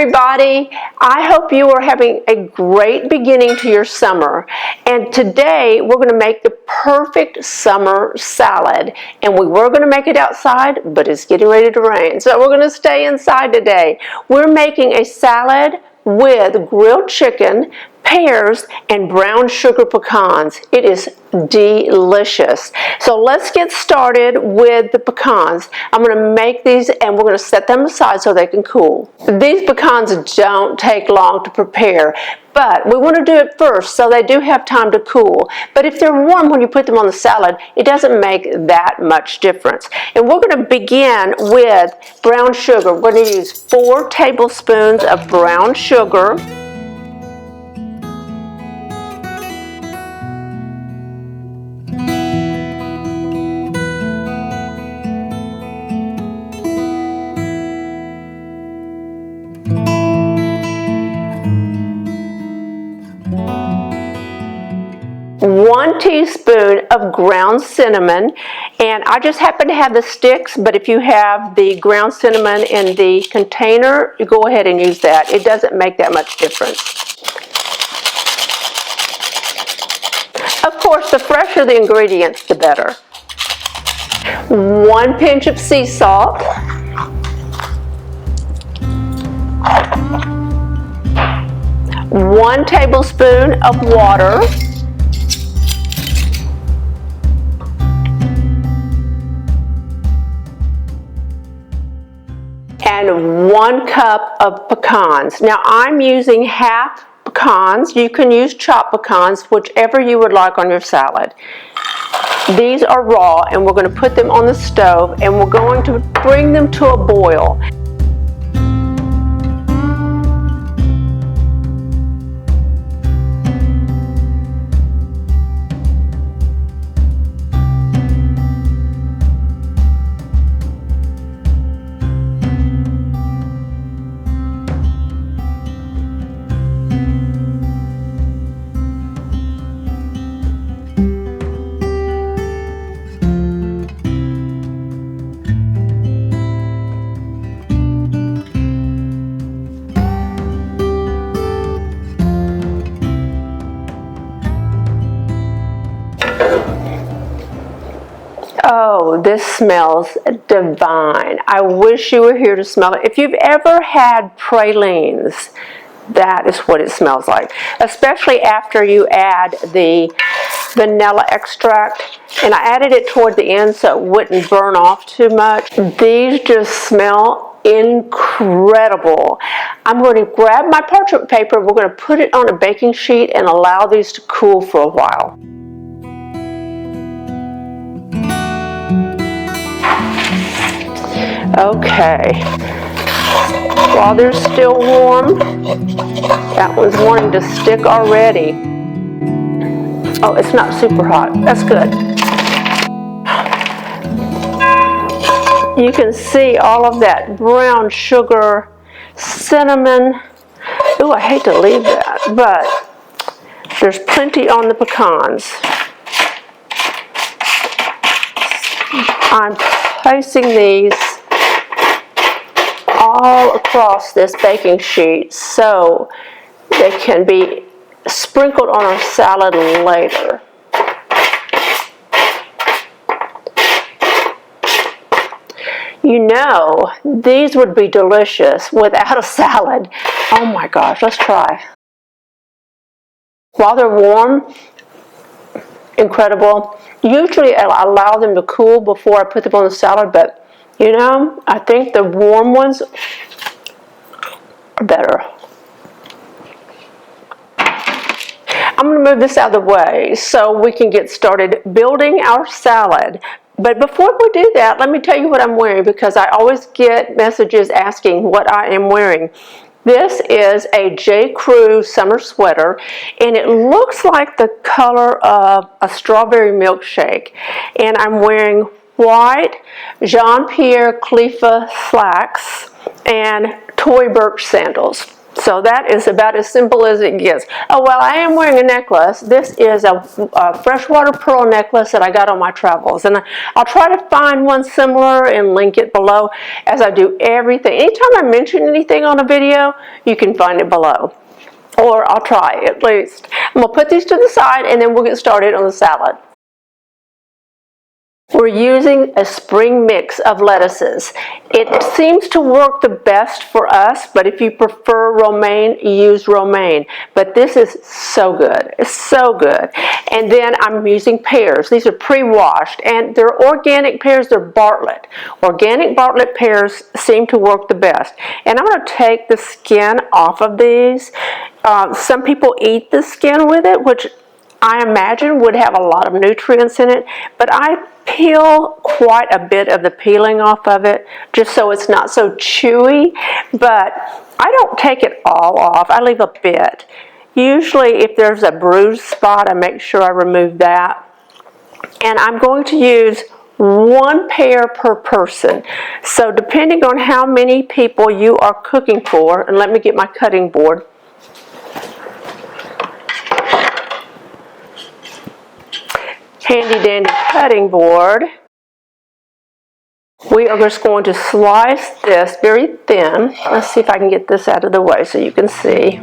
everybody. I hope you are having a great beginning to your summer. And today we're going to make the perfect summer salad. And we were going to make it outside, but it's getting ready to rain. So we're going to stay inside today. We're making a salad with grilled chicken, pears, and brown sugar pecans. It is delicious. So let's get started with the pecans. I'm going to make these and we're going to set them aside so they can cool. These pecans don't take long to prepare, but we want to do it first so they do have time to cool. But if they're warm when you put them on the salad, it doesn't make that much difference. And we're going to begin with brown sugar. We're going to use 4 tablespoons of brown sugar. One teaspoon of ground cinnamon, and I just happen to have the sticks, but if you have the ground cinnamon in the container, you go ahead and use that. It doesn't make that much difference. Of course, the fresher the ingredients, the better. 1 pinch of sea salt. 1 tablespoon of water. And 1 cup of pecans. Now I'm using half pecans. You can use chopped pecans, whichever you would like on your salad. These are raw and we're going to put them on the stove and we're going to bring them to a boil. Oh, this smells divine. I wish you were here to smell it. If you've ever had pralines, that is what it smells like, especially after you add the vanilla extract. And I added it toward the end so it wouldn't burn off too much. These just smell incredible. I'm going to grab my parchment paper. We're going to put it on a baking sheet and allow these to cool for a while. Okay, while they're still warm, that one's wanting to stick already. Oh, it's not super hot. That's good. You can see all of that brown sugar, cinnamon. Ooh, I hate to leave that, but there's plenty on the pecans. I'm placing these all across this baking sheet so they can be sprinkled on our salad later. You know, these would be delicious without a salad. Oh my gosh, let's try. While they're warm, incredible. Usually I allow them to cool before I put them on the salad, but you know, I think the warm ones are better. I'm going to move this out of the way so we can get started building our salad. But before we do that, let me tell you what I'm wearing because I always get messages asking what I am wearing. This is a J. Crew summer sweater, and it looks like the color of a strawberry milkshake. And I'm wearing white Jean Pierre Clefa slacks and toy birch sandals. So that is about as simple as it gets. Oh, well, I am wearing a necklace. This is a freshwater pearl necklace that I got on my travels. And I'll try to find one similar and link it below as I do everything. Anytime I mention anything on a video, you can find it below. Or I'll try at least. I'm going to put these to the side and then we'll get started on the salad. We're using a spring mix of lettuces. It seems to work the best for us, but if you prefer romaine, use romaine. But this is so good. It's so good. And then I'm using pears. These are pre-washed, and they're organic pears. They're Bartlett. Organic Bartlett pears seem to work the best. And I'm going to take the skin off of these. Some people eat the skin with it, which I imagine would have a lot of nutrients in it, but I peel quite a bit of the peeling off of it just so it's not so chewy, but I don't take it all off. I leave a bit. Usually if there's a bruised spot, I make sure I remove that. And I'm going to use 1 pear per person. So depending on how many people you are cooking for, and let me get my cutting board. Handy dandy cutting board. We are just going to slice this very thin. Let's see if I can get this out of the way so you can see.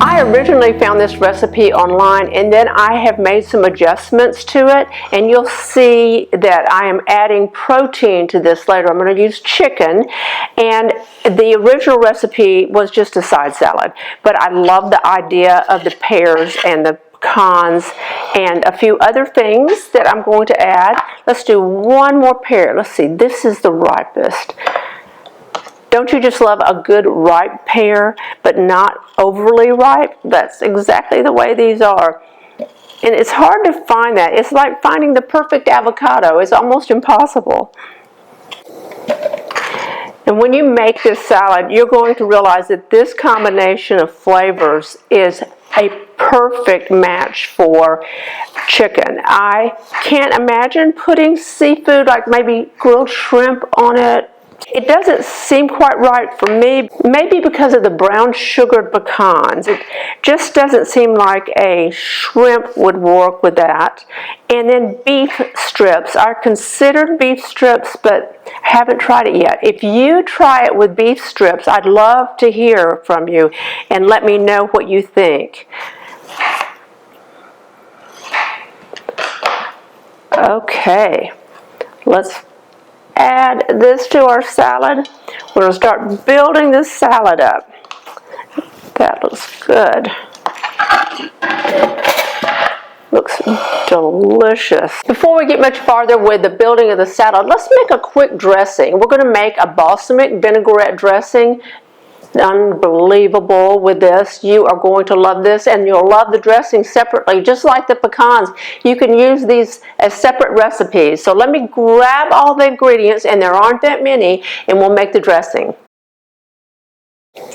I originally found this recipe online, and then I have made some adjustments to it, and you'll see that I am adding protein to this later. I'm going to use chicken, and the original recipe was just a side salad, but I love the idea of the pears and the pecans and a few other things that I'm going to add. Let's do one more pear. Let's see, this is the ripest. Don't you just love a good ripe pear, but not overly ripe? That's exactly the way these are. And it's hard to find that. It's like finding the perfect avocado. It's almost impossible. And when you make this salad, you're going to realize that this combination of flavors is a perfect match for chicken. I can't imagine putting seafood, like maybe grilled shrimp on it. It doesn't seem quite right for me, maybe because of the brown sugared pecans. It just doesn't seem like a shrimp would work with that. And then beef strips. I considered beef strips, but haven't tried it yet. If you try it with beef strips, I'd love to hear from you and let me know what you think. Okay, let's add this to our salad. We're going to start building this salad up. That looks good. Looks delicious. Before we get much farther with the building of the salad, let's make a quick dressing. We're going to make a balsamic vinaigrette dressing. Unbelievable with this. You are going to love this, and you'll love the dressing separately, just like the pecans. You can use these as separate recipes. So let me grab all the ingredients, and there aren't that many, and we'll make the dressing.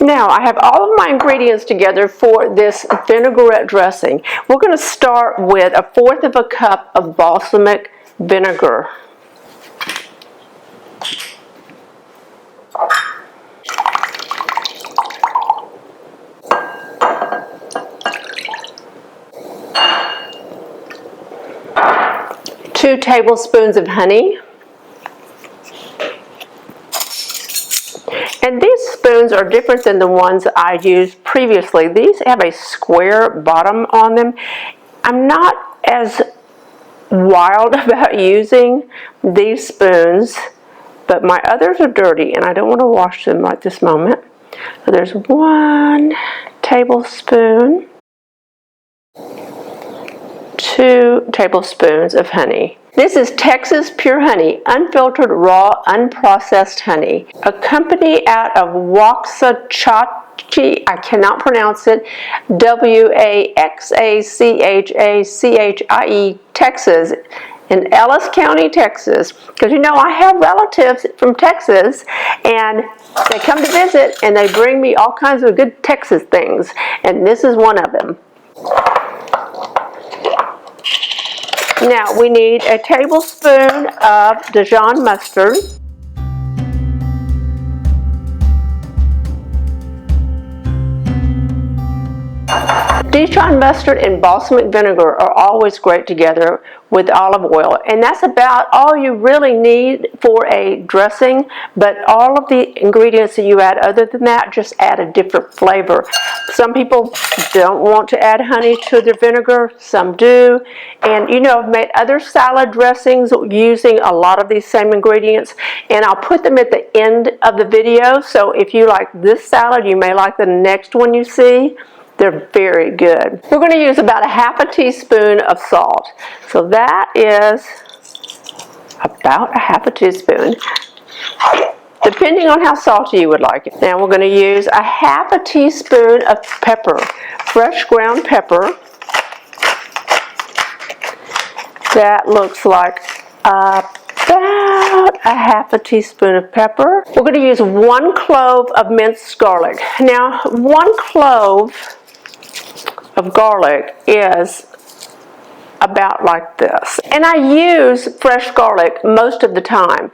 Now I have all of my ingredients together for this vinaigrette dressing. We're going to start with 1/4 cup of balsamic vinegar. Two tablespoons of honey. And these spoons are different than the ones I used previously. These have a square bottom on them. I'm not as wild about using these spoons, but my others are dirty and I don't want to wash them right this moment. So there's 1 tablespoon. 2 tablespoons of honey. This is Texas Pure Honey, unfiltered, raw, unprocessed honey. A company out of Waxahachie, I cannot pronounce it, Waxachachie, Texas, in Ellis County, Texas. Because you know, I have relatives from Texas, and they come to visit, and they bring me all kinds of good Texas things, and this is one of them. Now, we need a tablespoon of Dijon mustard. Dijon mustard and balsamic vinegar are always great together with olive oil, and that's about all you really need for a dressing. But all of the ingredients that you add other than that just add a different flavor. Some people don't want to add honey to their vinegar, some do. And you know, I've made other salad dressings using a lot of these same ingredients, and I'll put them at the end of the video. So if you like this salad, you may like the next one you see. They're very good. We're going to use about a half a teaspoon of salt. So that is about a half a teaspoon, depending on how salty you would like it. Now we're going to use a half a teaspoon of pepper, fresh ground pepper. That looks like about a half a teaspoon of pepper. We're going to use 1 clove of minced garlic. Now, 1 clove of garlic is about like this. And I use fresh garlic most of the time,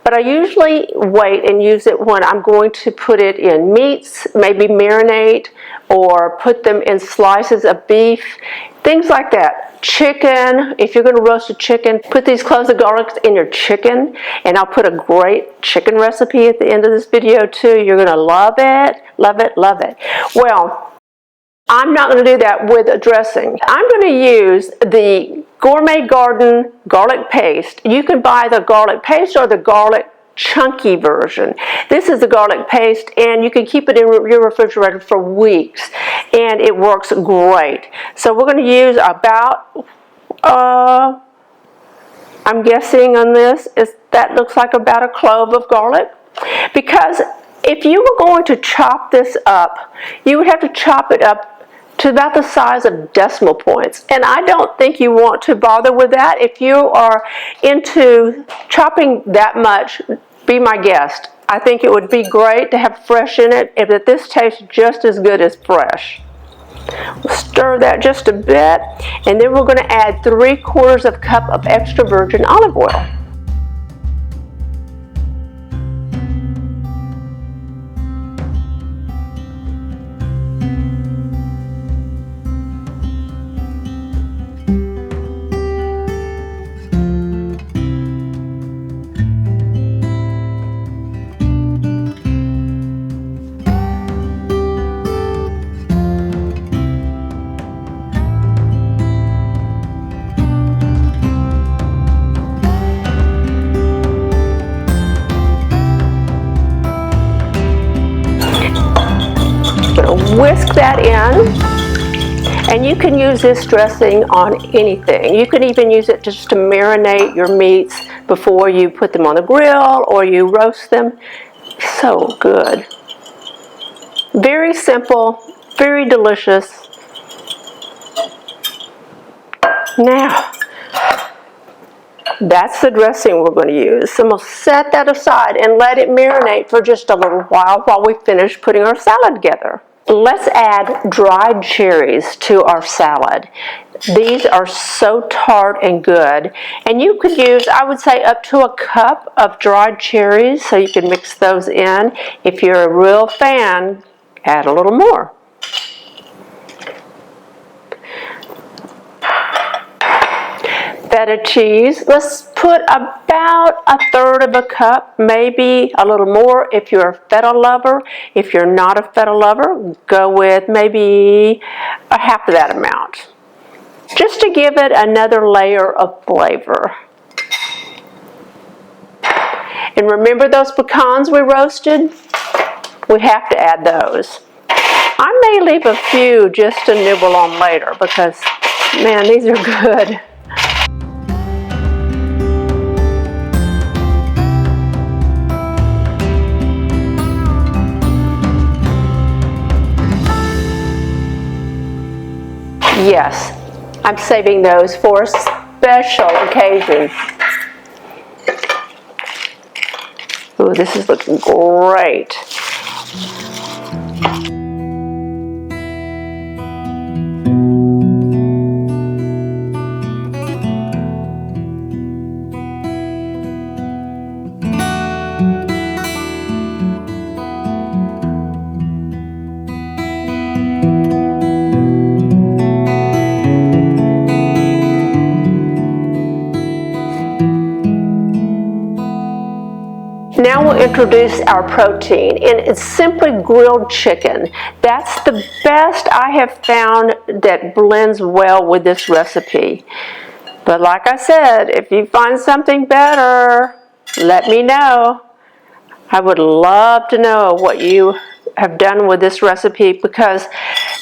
but I usually wait and use it when I'm going to put it in meats, maybe marinate, or put them in slices of beef, things like that. Chicken, if you're going to roast a chicken, put these cloves of garlic in your chicken, and I'll put a great chicken recipe at the end of this video too. You're going to love it, love it, love it. Well, I'm not going to do that with a dressing. I'm going to use the Gourmet Garden garlic paste. You can buy the garlic paste or the garlic chunky version. This is the garlic paste, and you can keep it in your refrigerator for weeks, and it works great. So we're going to use about, I'm guessing on this, that looks like about a clove of garlic, because if you were going to chop this up, you would have to chop it up to about the size of decimal points. And I don't think you want to bother with that. If you are into chopping that much, be my guest. I think it would be great to have fresh in it, and that this tastes just as good as fresh. We'll stir that just a bit, and then we're going to add 3/4 cup of extra virgin olive oil. Whisk that in, and you can use this dressing on anything. You can even use it just to marinate your meats before you put them on the grill or you roast them. So good. Very simple, very delicious. Now, that's the dressing we're going to use. So we'll set that aside and let it marinate for just a little while we finish putting our salad together. Let's add dried cherries to our salad. These are so tart and good. And you could use, I would say, up to a cup of dried cherries, so you can mix those in. If you're a real fan, add a little more. Feta cheese. Let's put about 1/3 cup, maybe a little more if you're a feta lover. If you're not a feta lover, go with maybe a half of that amount, just to give it another layer of flavor. And remember those pecans we roasted? We have to add those. I may leave a few just to nibble on later because, man, these are good. Yes, I'm saving those for a special occasion. Ooh, this is looking great. Now we'll introduce our protein, and it's simply grilled chicken. That's the best I have found that blends well with this recipe. But like I said, if you find something better, let me know. I would love to know what you have done with this recipe, because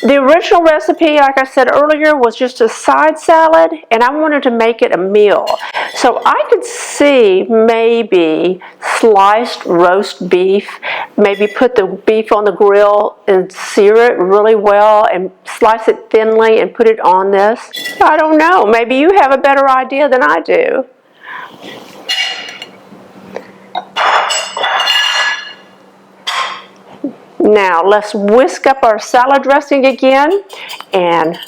the original recipe, like I said earlier, was just a side salad, and I wanted to make it a meal. So I could see maybe sliced roast beef, maybe put the beef on the grill and sear it really well and slice it thinly and put it on this. I don't know, maybe you have a better idea than I do. Now let's whisk up our salad dressing again and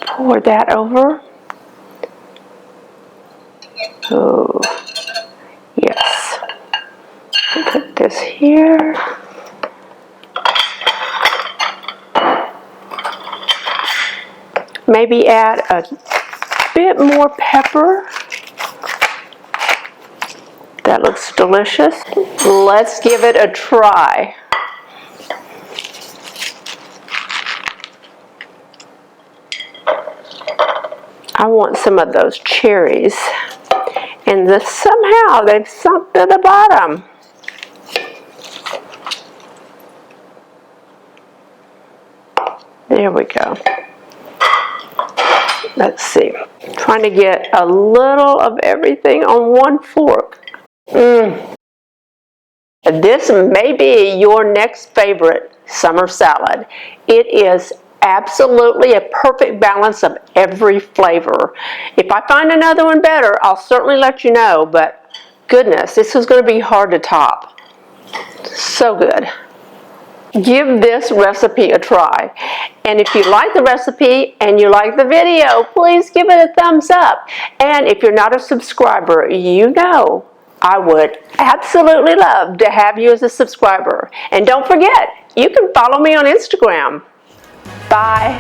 pour that over. Oh, yes. Put this here. Maybe add a bit more pepper. That looks delicious. Let's give it a try. I want some of those cherries, and somehow they've sunk to the bottom. There we go. Let's see. Trying to get a little of everything on one fork. This may be your next favorite summer salad. It is absolutely a perfect balance of every flavor. If I find another one better, I'll certainly let you know, but goodness, this is going to be hard to top. So good. Give this recipe a try. And if you like the recipe and you like the video, please give it a thumbs up. And if you're not a subscriber, you know I would absolutely love to have you as a subscriber. And don't forget, you can follow me on Instagram. Bye.